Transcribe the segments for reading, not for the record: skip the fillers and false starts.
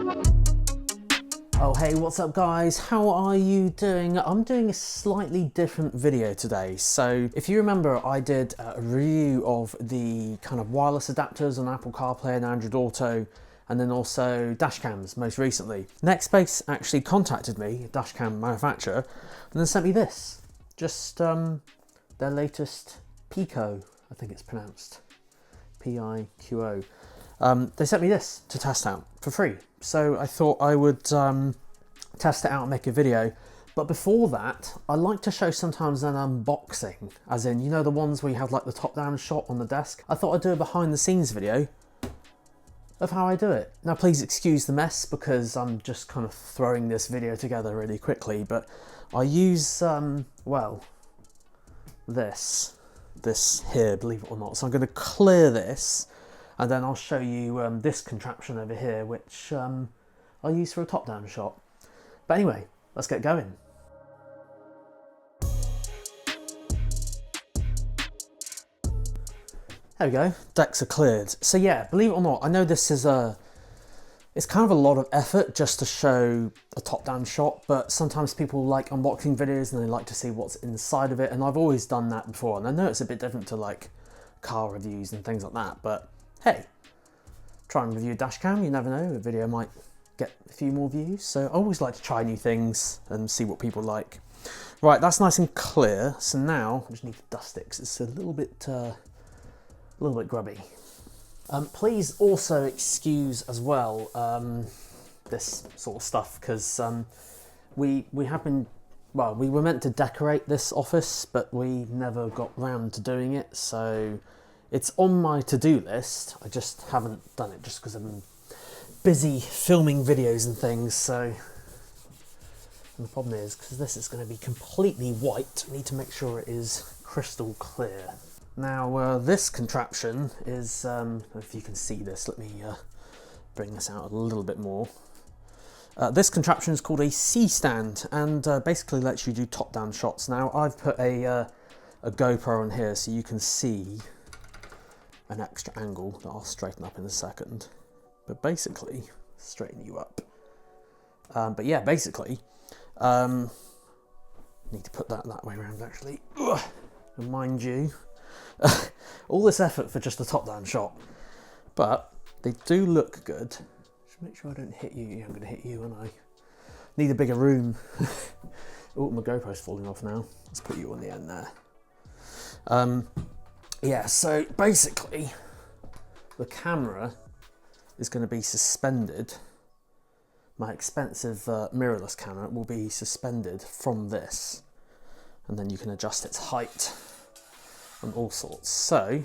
Oh hey, what's up guys? How are you doing? I'm doing a slightly different video today. So if you remember, I did a review of the kind of wireless adapters on Apple CarPlay and Android Auto, and then also dashcams most recently. Nextbase actually contacted me, a dashcam manufacturer, and then sent me this. Just their latest Pico, I think it's pronounced. P-I-Q-O. They sent me this to test out for free. So I thought I would test it out and make a video. But before that, I like to show sometimes an unboxing, as in, you know, the ones where you have like the top-down shot on the desk. I thought I'd do a behind-the-scenes video of how I do it. Now, please excuse the mess because I'm just kind of throwing this video together really quickly, but I use, well, this here, believe it or not. So I'm going to clear this, and then I'll show you this contraption over here, which I'll use for a top-down shot. But anyway, let's get going. There we go, decks are cleared. So yeah, believe it or not, I know this is it's kind of a lot of effort just to show a top-down shot, but sometimes people like unboxing videos and they like to see what's inside of it, and I've always done that before, and I know it's a bit different to like car reviews and things like that, but hey, try and review a dash cam, you never know, a video might get a few more views. So I always like to try new things and see what people like. Right, that's nice and clear. So now I just need to dust it because it's a little bit grubby. Please also excuse as well this sort of stuff, because we have been, well, we were meant to decorate this office, but we never got round to doing it. So it's on my to-do list. I just haven't done it just because I'm busy filming videos and things. So, and the problem is, because this is going to be completely white, I need to make sure it is crystal clear. Now this contraption is, if you can see this, let me bring this out a little bit more. This contraption is called a C-stand, and basically lets you do top-down shots. Now I've put a GoPro on here so you can see an extra angle that I'll straighten up in a second. But basically, straighten you up. But yeah, basically, need to put that way around actually. Ugh. And mind you, all this effort for just a top-down shot, but they do look good. Just make sure I don't hit you. I'm going to hit you, and I need a bigger room. Oh, my GoPro's falling off now. Let's put you on the end there. Yeah, so basically, the camera is going to be suspended. My expensive mirrorless camera will be suspended from this, and then you can adjust its height and all sorts. So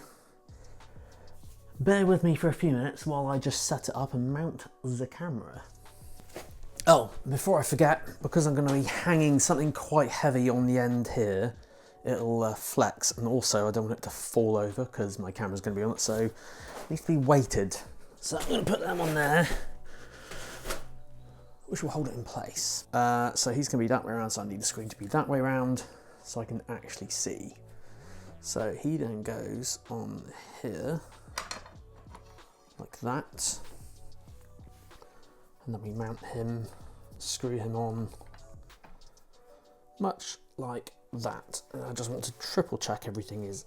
bear with me for a few minutes while I just set it up and mount the camera. Oh, before I forget, because I'm going to be hanging something quite heavy on the end here, it'll flex, and also I don't want it to fall over because my camera's going to be on it, so it needs to be weighted. So I'm going to put them on there, which will hold it in place. So he's going to be that way around, so I need the screen to be that way around so I can actually see. So he then goes on here, like that. And then we mount him, screw him on, much like that. And I just want to triple check everything is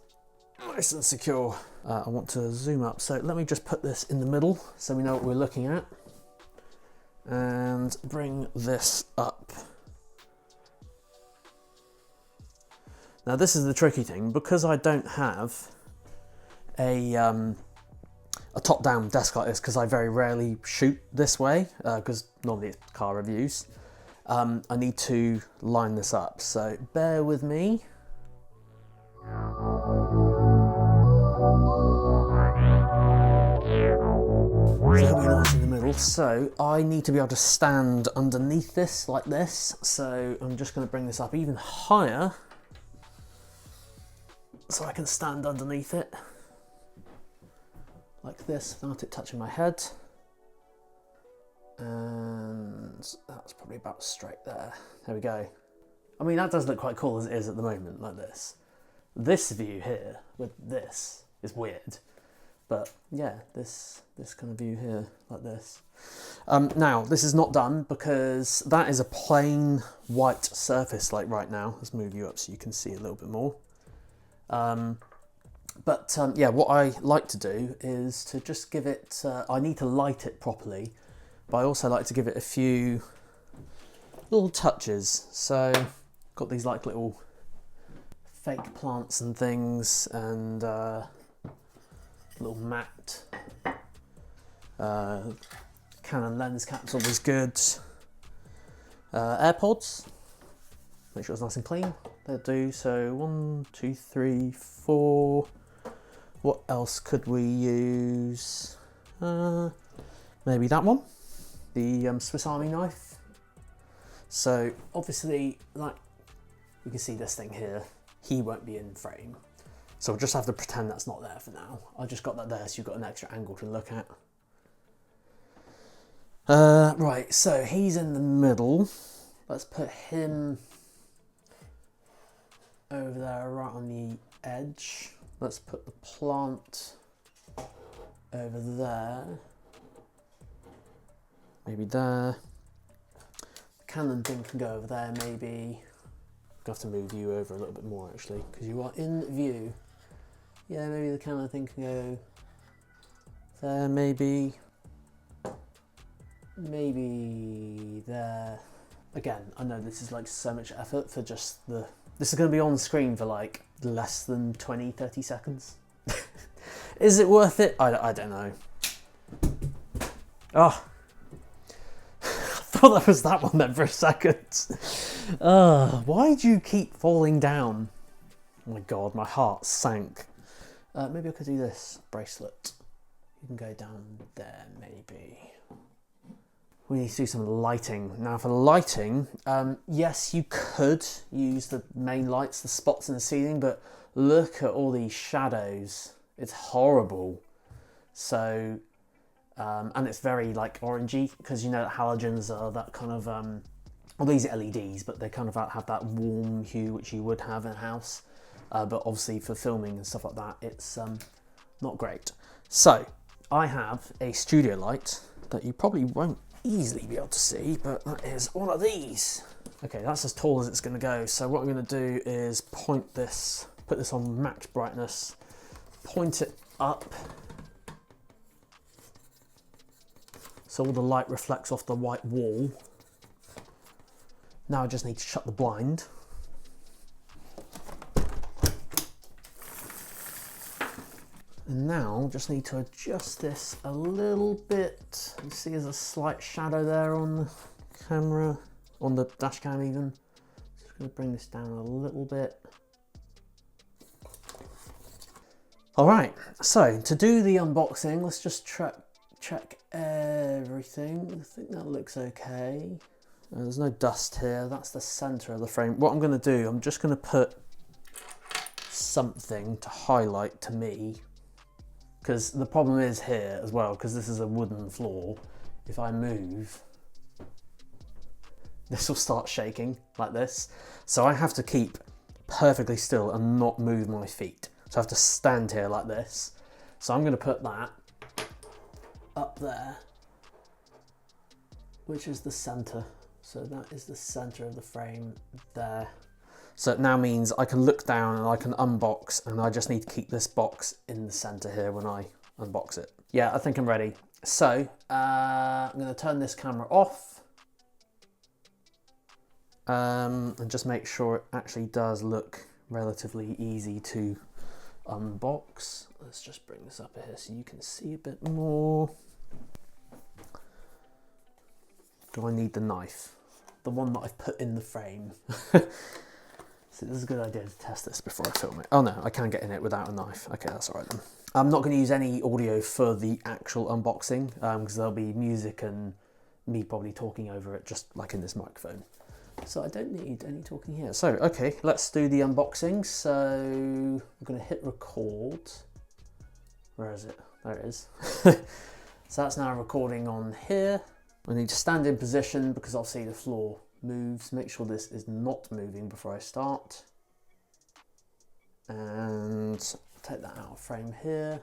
nice and secure. I want to zoom up, so let me just put this in the middle so we know what we're looking at, and bring this up. Now this is the tricky thing, because I don't have a top-down desk like this, because I very rarely shoot this way, because normally it's car reviews. I need to line this up, so bear with me. So we're nice in the middle, so I need to be able to stand underneath this like this, so I'm just going to bring this up even higher so I can stand underneath it like this without it touching my head. And that's probably about straight there. There we go. I mean, that does look quite cool as it is at the moment, like this. This view here with this is weird, But yeah, this kind of view here, like this. Now, this is not done because that is a plain white surface like right now. Let's move you up so you can see a little bit more. Yeah, what I like to do is to just give it, I need to light it properly, but I also like to give it a few little touches. So, got these like little fake plants and things, and little matte Canon lens cap's always good. AirPods, make sure it's nice and clean. They'll do. So 1, 2, 3, 4. What else could we use? Maybe that one, the Swiss Army knife. So obviously, like you can see this thing here, he won't be in frame. So we'll just have to pretend that's not there for now. I just got that there so you've got an extra angle to look at. Right, so he's in the middle. Let's put him over there right on the edge. Let's put the plant over there. Maybe there. The Canon thing can go over there maybe. I'll have to move you over a little bit more actually, because you are in view. Yeah, maybe the Canon thing can go there maybe. Maybe there. Again, I know this is like so much effort for just the... This is going to be on screen for like less than 20-30 seconds. Is it worth it? I don't know. Oh. I thought that was that one then for a second. Why do you keep falling down? Oh my god, my heart sank. Maybe I could do this bracelet. You can go down there maybe. We need to do some lighting. Now for lighting, yes, you could use the main lights, the spots in the ceiling, but look at all these shadows. It's horrible. So, and it's very like orangey, because you know that halogens are that kind of, well these are LEDs, but they kind of have that warm hue which you would have in a house. But obviously for filming and stuff like that, it's not great. So, I have a studio light that you probably won't easily be able to see, but that is one of these. Okay, that's as tall as it's going to go. So what I'm going to do is point this, put this on max brightness, point it up so all the light reflects off the white wall. Now I just need to shut the blind. And now just need to adjust this a little bit. You see there's a slight shadow there on the camera, on the dash cam even. Just going to bring this down a little bit. Alright, so to do the unboxing, let's just check everything. I think that looks okay. There's no dust here, that's the centre of the frame. What I'm going to do, I'm just going to put something to highlight to me. Because the problem is here as well, because this is a wooden floor, if I move, this will start shaking like this. So I have to keep perfectly still and not move my feet. So I have to stand here like this. So I'm going to put that up there, which is the center. So that is the center of the frame there. So it now means I can look down and I can unbox, and I just need to keep this box in the center here when I unbox it. Yeah, I think I'm ready. So I'm going to turn this camera off and just make sure it actually does look relatively easy to unbox. Let's just bring this up here so you can see a bit more. Do I need the knife? The one that I've put in the frame. So this is a good idea to test this before I film it. Oh no, I can get in it without a knife. Okay, that's all right then. I'm not going to use any audio for the actual unboxing because there'll be music and me probably talking over it, just like in this microphone. So I don't need any talking here. So, okay, let's do the unboxing. So I'm going to hit record. Where is it? There it is. So that's now recording on here. I need to stand in position because I'll see the floor moves. Make sure this is not moving before I start. And take that out of frame here.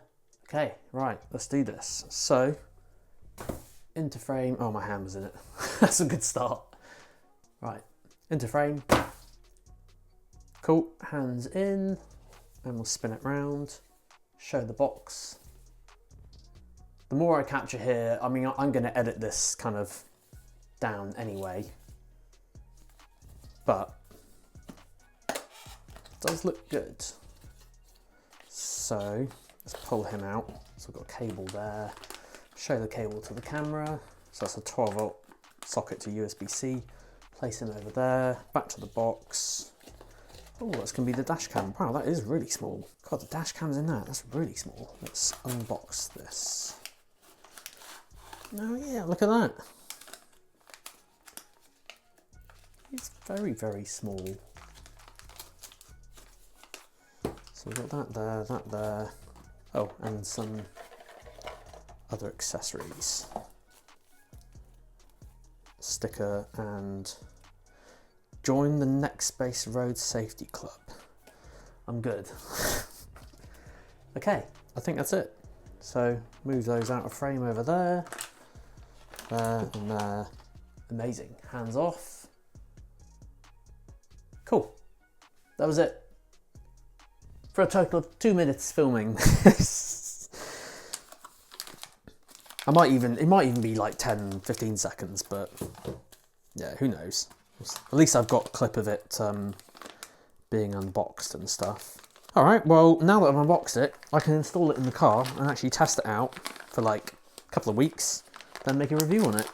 Okay, right, let's do this. So, into frame. Oh, my hand was in it. That's a good start. Right, into frame. Cool, hands in, and we'll spin it round. Show the box. The more I capture here, I mean, I'm going to edit this kind of down anyway, but it does look good. So let's pull him out. So we've got a cable there. Show the cable to the camera. So that's a 12-volt socket to USB-C. Place him over there. Back to the box. Oh, that's going to be the dash cam. Wow, that is really small. God, the dash cam's in that. That's really small. Let's unbox this. Oh yeah, look at that. It's very, very small. So we've got that there, that there. Oh, and some other accessories. Sticker and join the Nextbase Road Safety Club. I'm good. Okay, I think that's it. So move those out of frame over there. There and there. Amazing. Hands off. Cool. That was it. For a total of 2 minutes filming. It might even be like 10, 15 seconds, but yeah, who knows. At least I've got a clip of it being unboxed and stuff. All right, well, now that I've unboxed it, I can install it in the car and actually test it out for like a couple of weeks, then make a review on it.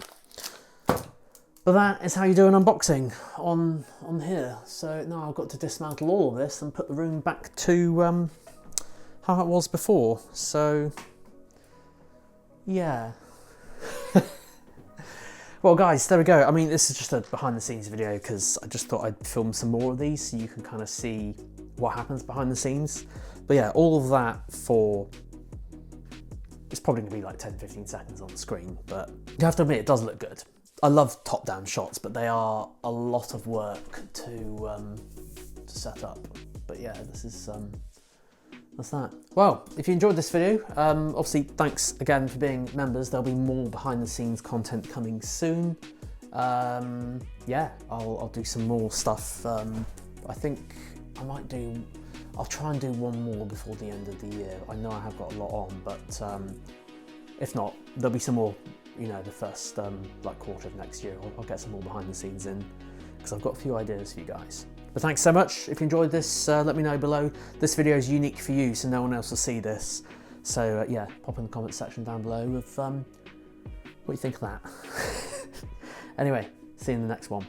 But that is how you do an unboxing on here. So now I've got to dismantle all of this and put the room back to how it was before. So yeah. Well guys, there we go. I mean, this is just a behind the scenes video because I just thought I'd film some more of these so you can kind of see what happens behind the scenes. But yeah, all of that for, it's probably gonna be like 10, 15 seconds on the screen, but you have to admit it does look good. I love top-down shots, but they are a lot of work to set up. But yeah, this is that's that. Well, if you enjoyed this video, obviously thanks again for being members. There'll be more behind-the-scenes content coming soon. Yeah, I'll do some more stuff. I think I'll try and do one more before the end of the year. I know I have got a lot on, but if not, there'll be some more. You know, the first like quarter of next year, I'll get some more behind the scenes in because I've got a few ideas for you guys. But thanks so much. If you enjoyed this, let me know below. This video is unique for you, so no one else will see this. So yeah, pop in the comment section down below of what you think of that. Anyway, see you in the next one.